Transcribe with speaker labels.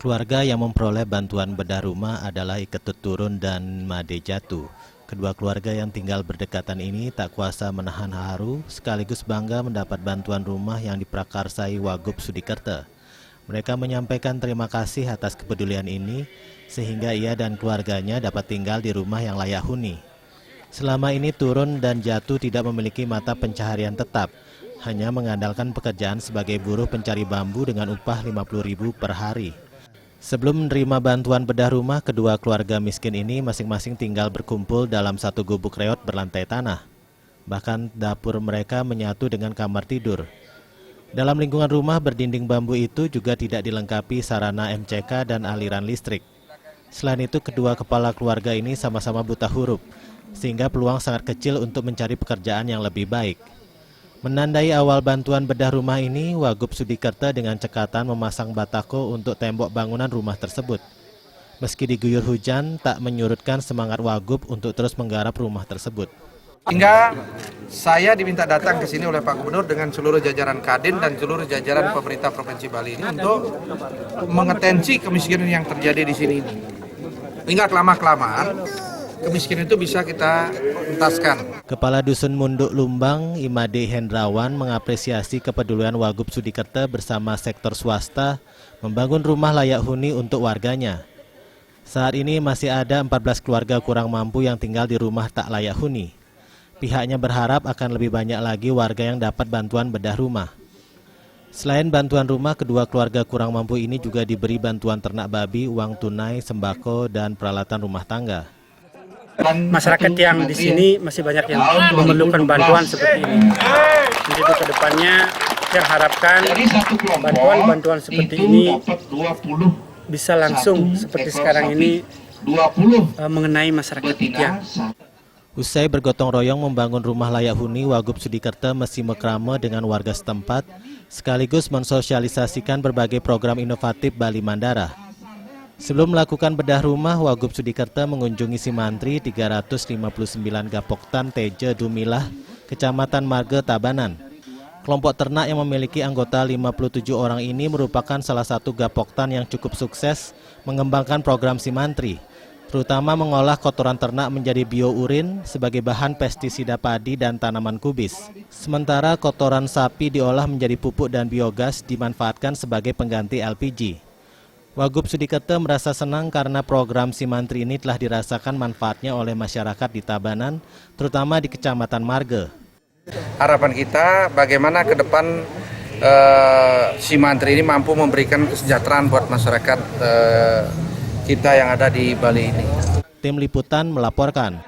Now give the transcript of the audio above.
Speaker 1: Keluarga yang memperoleh bantuan bedah rumah adalah Iketut Turun dan Made Jatu. Kedua keluarga yang tinggal berdekatan ini tak kuasa menahan haru sekaligus bangga mendapat bantuan rumah yang diprakarsai Wagub Sudikerta. Mereka menyampaikan terima kasih atas kepedulian ini sehingga ia dan keluarganya dapat tinggal di rumah yang layak huni. Selama ini Turun dan Jatu tidak memiliki mata pencaharian tetap, hanya mengandalkan pekerjaan sebagai buruh pencari bambu dengan upah Rp50.000 per hari. Sebelum menerima bantuan bedah rumah, kedua keluarga miskin ini masing-masing tinggal berkumpul dalam satu gubuk reot berlantai tanah. Bahkan dapur mereka menyatu dengan kamar tidur. Dalam lingkungan rumah berdinding bambu itu juga tidak dilengkapi sarana MCK dan aliran listrik. Selain itu, kedua kepala keluarga ini sama-sama buta huruf, sehingga peluang sangat kecil untuk mencari pekerjaan yang lebih baik. Menandai awal bantuan bedah rumah ini, Wagub Sudikerta dengan cekatan memasang batako untuk tembok bangunan rumah tersebut. Meski diguyur hujan, tak menyurutkan semangat Wagub untuk terus menggarap rumah tersebut.
Speaker 2: Hingga saya diminta datang ke sini oleh Pak Gubernur dengan seluruh jajaran Kadin dan seluruh jajaran pemerintah Provinsi Bali ini untuk mengetensi kemiskinan yang terjadi di sini. Hingga kelamaan kemiskinan itu bisa kita entaskan.
Speaker 1: Kepala Dusun Munduk Lumbang, Imade Hendrawan, mengapresiasi kepedulian Wagub Sudikerta bersama sektor swasta membangun rumah layak huni untuk warganya. Saat ini masih ada 14 keluarga kurang mampu yang tinggal di rumah tak layak huni. Pihaknya berharap akan lebih banyak lagi warga yang dapat bantuan bedah rumah. Selain bantuan rumah, kedua keluarga kurang mampu ini juga diberi bantuan ternak babi, uang tunai, sembako, dan peralatan rumah tangga.
Speaker 3: Masyarakat yang di sini masih banyak yang memerlukan bantuan seperti ini. Jadi ke depannya saya harapkan bantuan-bantuan seperti ini bisa langsung seperti sekarang ini mengenai masyarakat Tiang.
Speaker 1: Usai bergotong royong membangun rumah layak huni, Wagub Sudikerta mesti mekrama dengan warga setempat, sekaligus mensosialisasikan berbagai program inovatif Bali Mandara. Sebelum melakukan bedah rumah, Wagub Sudikerta mengunjungi Simantri 359 Gapoktan Teje Dumilah, Kecamatan Marga Tabanan. Kelompok ternak yang memiliki anggota 57 orang ini merupakan salah satu Gapoktan yang cukup sukses mengembangkan program Simantri, terutama mengolah kotoran ternak menjadi biourin sebagai bahan pestisida padi dan tanaman kubis. Sementara kotoran sapi diolah menjadi pupuk dan biogas dimanfaatkan sebagai pengganti LPG. Wagub Sudikerta merasa senang karena program Simantri ini telah dirasakan manfaatnya oleh masyarakat di Tabanan, terutama di Kecamatan Marga.
Speaker 2: Harapan kita bagaimana ke depan Simantri ini mampu memberikan kesejahteraan buat masyarakat kita yang ada di Bali ini.
Speaker 1: Tim Liputan melaporkan.